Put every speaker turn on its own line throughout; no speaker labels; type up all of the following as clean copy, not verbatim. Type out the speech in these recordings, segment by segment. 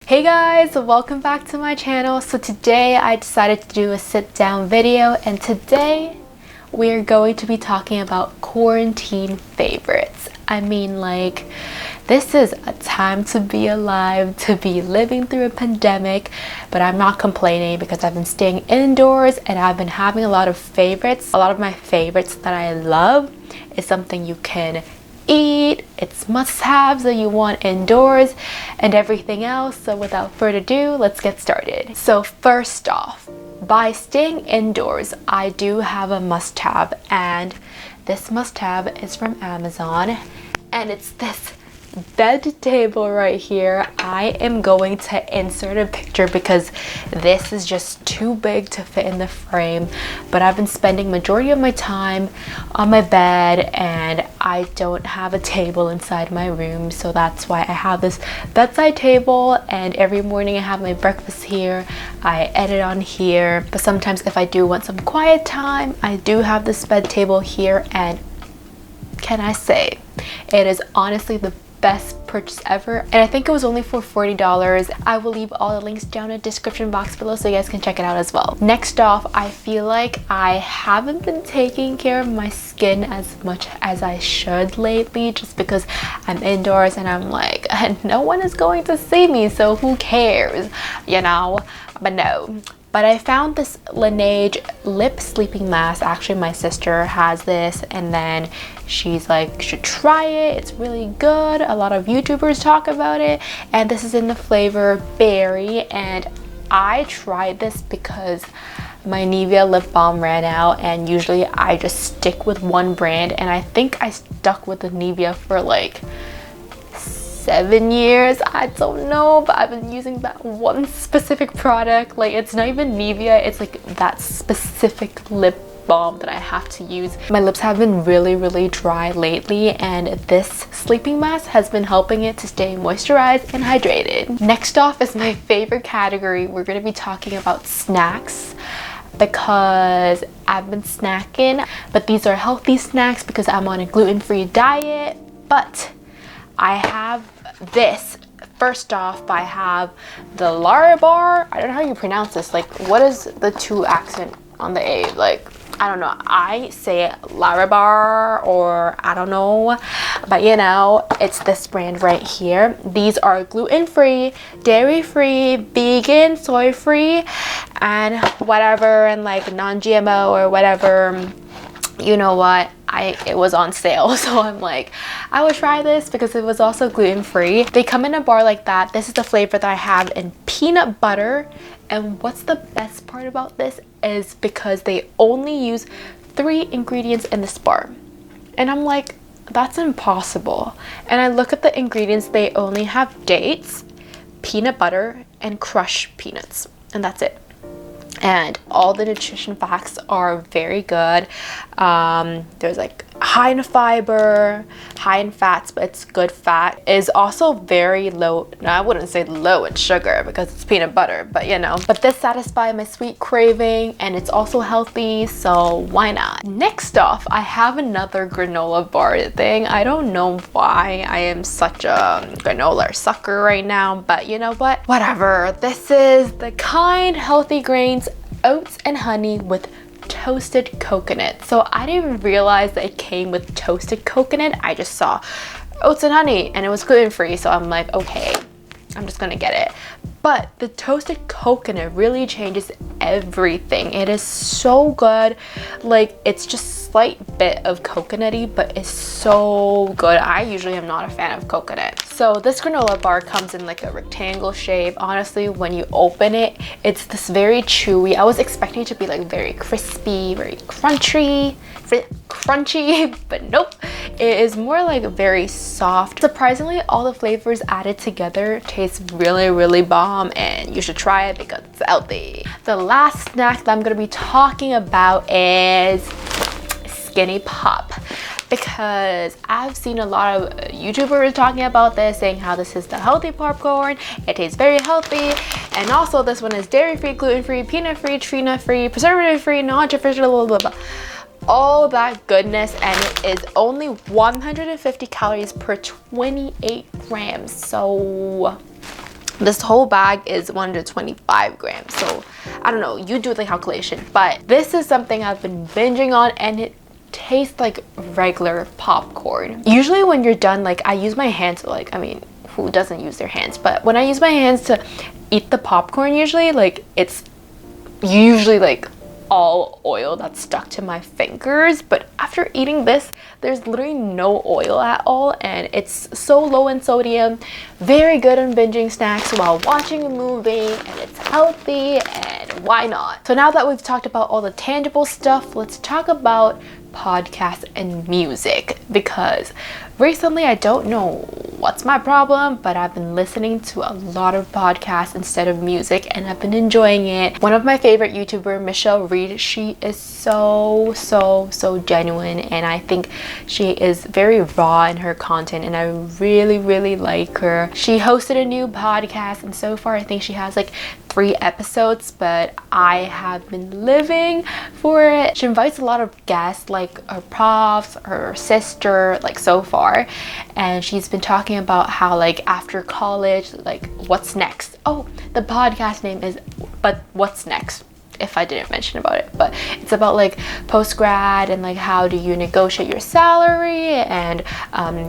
Hey guys, welcome back to my channel. So today I decided to do a sit down video, and today we're going to be talking about quarantine favorites. I mean, like, this is a time to be alive, to be living through a pandemic, but I'm not complaining because I've been staying indoors and I've been having a lot of favorites. A lot of my favorites that I love is something you can eat, it's must-haves that you want indoors and everything else. So without further ado, let's get started. So first off, by staying indoors, I do have a must-have, and this must-have is from Amazon, and it's this bed table right here. I am going to insert a picture because this is just too big to fit in the frame, but I've been spending majority of my time on my bed and I don't have a table inside my room, so that's why I have this bedside table, and every morning I have my breakfast here, I edit on here. But sometimes if I do want some quiet time, I do have this bed table here, and can I say it is honestly the best purchase ever, and I think it was only for $40. I will leave all the links down in the description box below so you guys can check it out as well. Next off, I feel like I haven't been taking care of my skin as much as I should lately, just because I'm indoors and I'm like, no one is going to see me, so who cares, you know? But no. But I found this Laniege Lip Sleeping Mask. Actually, my sister has this, and then she's like, you should try it, it's really good. A lot of YouTubers talk about it, and this is in the flavor berry. And I tried this because my Nivea lip balm ran out, and usually I just stick with one brand, and I think I stuck with the Nivea for like 7 years, I don't know, but I've been using that one specific product. Like, it's not even Nivea, it's like that specific lip balm that I have to use. My lips have been really dry lately, and this sleeping mask has been helping it to stay moisturized and hydrated. Next off is my favorite category. We're going to be talking about snacks, because I've been snacking, but these are healthy snacks because I'm on a gluten-free diet. But I have this. First off, I have the Larabar. I don't know how you pronounce this. Like, what is the 2 accent on the A? Like, I don't know. I say it Larabar, or I don't know. But you know, it's this brand right here. These are gluten-free, dairy-free, vegan, soy-free, and whatever, and like non-GMO or whatever. You know what? It was on sale, so I'm like, I would try this because it was also gluten-free. They come in a bar like that. This is the flavor that I have in peanut butter. And what's the best part about this is because they only use 3 ingredients in this bar. And I'm like, that's impossible. And I look at the ingredients, they only have dates, peanut butter, and crushed peanuts, and that's it. And all the nutrition facts are very good. There's like high in fiber, high in fats, but it's good fat. It is also very low, no, I wouldn't say low in sugar because it's peanut butter, but you know. But this satisfies my sweet craving, and it's also healthy, so why not? Next off, I have another granola bar thing. I don't know why I am such a granola sucker right now, but you know what? Whatever. This is the Kind Healthy Grains Oats and Honey with toasted coconut. So I didn't realize that it came with toasted coconut. I just saw oats and honey and it was gluten-free, so I'm like, okay, I'm just gonna get it. But the toasted coconut really changes everything. It is so good. Like, it's just slight bit of coconutty, but it's so good. I usually am not a fan of coconut. So this granola bar comes in like a rectangle shape. Honestly, when you open it, it's this very chewy. I was expecting it to be like very crispy, very crunchy, but nope. It is more like very soft. Surprisingly, all the flavors added together taste really bomb, and you should try it because it's healthy. The last snack that I'm gonna be talking about is Skinny Pop, because I've seen a lot of YouTubers talking about this, saying how this is the healthy popcorn. It tastes very healthy, and also this one is dairy-free, gluten-free, peanut-free, tree nut-free, preservative-free, non-artificial, blah blah blah. All that goodness, and it is only 150 calories per 28 grams. So This whole bag is 125 grams, so I don't know, you do the calculation. But this is something I've been binging on, and it tastes like regular popcorn. Usually when you're done, like, I use my hands to, like, I mean, who doesn't use their hands? But when I use my hands to eat the popcorn, usually, like, it's usually like all oil that's stuck to my fingers. But after eating this, there's literally no oil at all, and it's so low in sodium. Very good on binging snacks while watching a movie, and it's healthy, and why not? So now that we've talked about all the tangible stuff, let's talk about podcasts and music, because recently, I don't know what's my problem, but I've been listening to a lot of podcasts instead of music, and I've been enjoying it. One of my favorite YouTuber, Michelle Reed, she is so genuine, and I think she is very raw in her content, and I really like her. She hosted a new podcast, and so far I think she has like 3 episodes, but I have been living for it. She invites a lot of guests, like her profs, her sister, like so far, and she's been talking about how, like, after college, like, what's next. Oh, the podcast name is But What's Next, if I didn't mention about it. But it's about like post-grad, and like how do you negotiate your salary and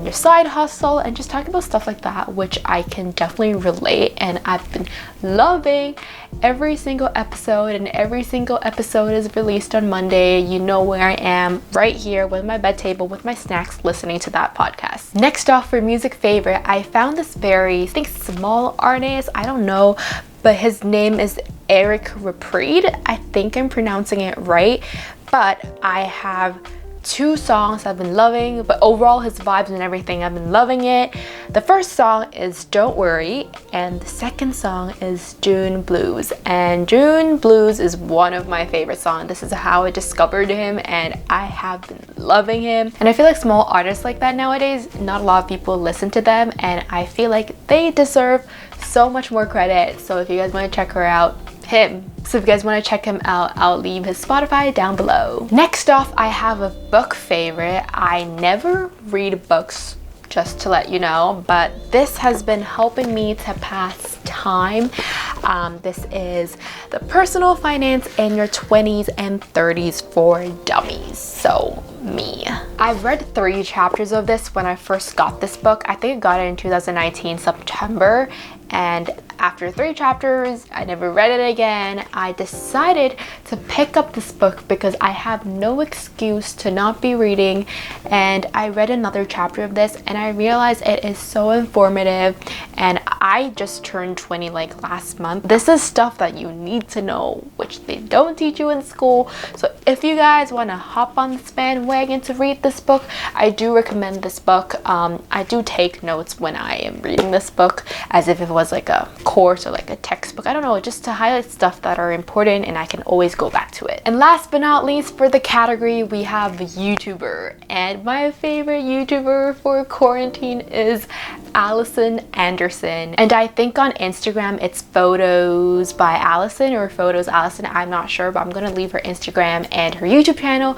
your side hustle, and just talking about stuff like that, which I can definitely relate. And I've been loving every single episode, and every single episode is released on Monday. You know where I am, right here with my bed table with my snacks, listening to that podcast. Next off, for music favorite, I found this very, I think, small artist, I don't know, but his name is Reprid. I think I'm pronouncing it right, but I have 2 songs I've been loving, but overall his vibes and everything, I've been loving it. The first song is Don't Worry, and the second song is June Blues. And June Blues is one of my favorite songs. This is how I discovered him, and I have been loving him. And I feel like small artists like that nowadays, not a lot of people listen to them, and I feel like they deserve so much more credit. So if you guys want to check her out, so if you guys want to check him out, I'll leave his Spotify down below. Next off, I have a book favorite. I never read books, just to let you know, but this has been helping me to pass time. This is The Personal Finance in Your 20s and 30s for Dummies. So me. I've read 3 chapters of this when I first got this book. I think I got it in 2019 September, and after 3 chapters, I never read it again. I decided to pick up this book because I have no excuse to not be reading, and I read another chapter of this, and I realized it is so informative. And I just turned 20 like last month. This is stuff that you need to know, which they don't teach you in school. So if you guys want to hop on this bandwagon to read this book, I do recommend this book. I do take notes when I am reading this book, as if it was like a course or like a textbook. I don't know, just to highlight stuff that are important, and I can always go back to it. And last but not least, for the category, we have YouTuber, and my favorite YouTuber for quarantine is Allison Anderson. And I think on Instagram it's Photos by Allison or Photos Allison, I'm not sure, but I'm gonna leave her Instagram and her YouTube channel.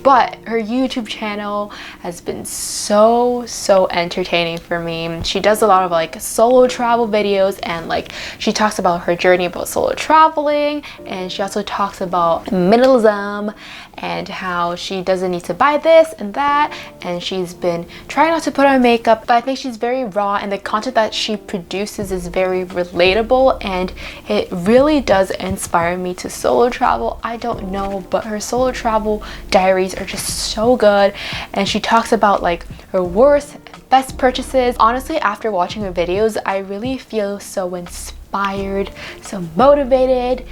But her YouTube channel has been so entertaining for me. She does a lot of like solo travel videos, and like she talks about her journey about solo traveling, and she also talks about minimalism and how she doesn't need to buy this and that, and she's been trying not to put on makeup. But I think she's very raw, and the content that she produces is very relatable, and it really does inspire me to solo travel. I don't know, but her solo travel diaries are just so good, and she talks about like her worst and best purchases. Honestly, after watching her videos, I really feel so inspired, so motivated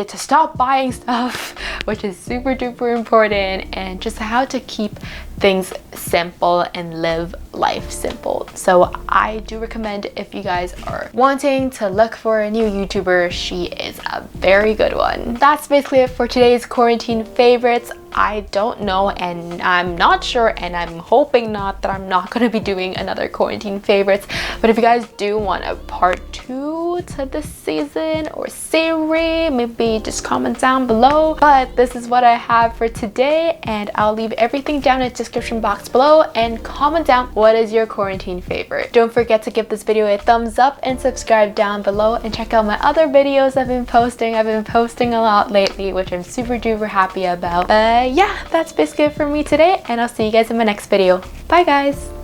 to stop buying stuff, which is super duper important, and just how to keep things simple and live life simple. So I do recommend, if you guys are wanting to look for a new YouTuber, she is a very good one. That's basically it for today's quarantine favorites. I don't know, and I'm not sure, and I'm hoping not, that I'm not going to be doing another quarantine favorites. But if you guys do want a part 2 to this season or series, maybe just comment down below. But this is what I have for today, and I'll leave everything down in the description box below, and comment down what What is your quarantine favorite? Don't forget to give this video a thumbs up and subscribe down below, and check out my other videos I've been posting. I've been posting a lot lately, which I'm super duper happy about. Yeah, that's basically it for me today, and I'll see you guys in my next video. Bye guys!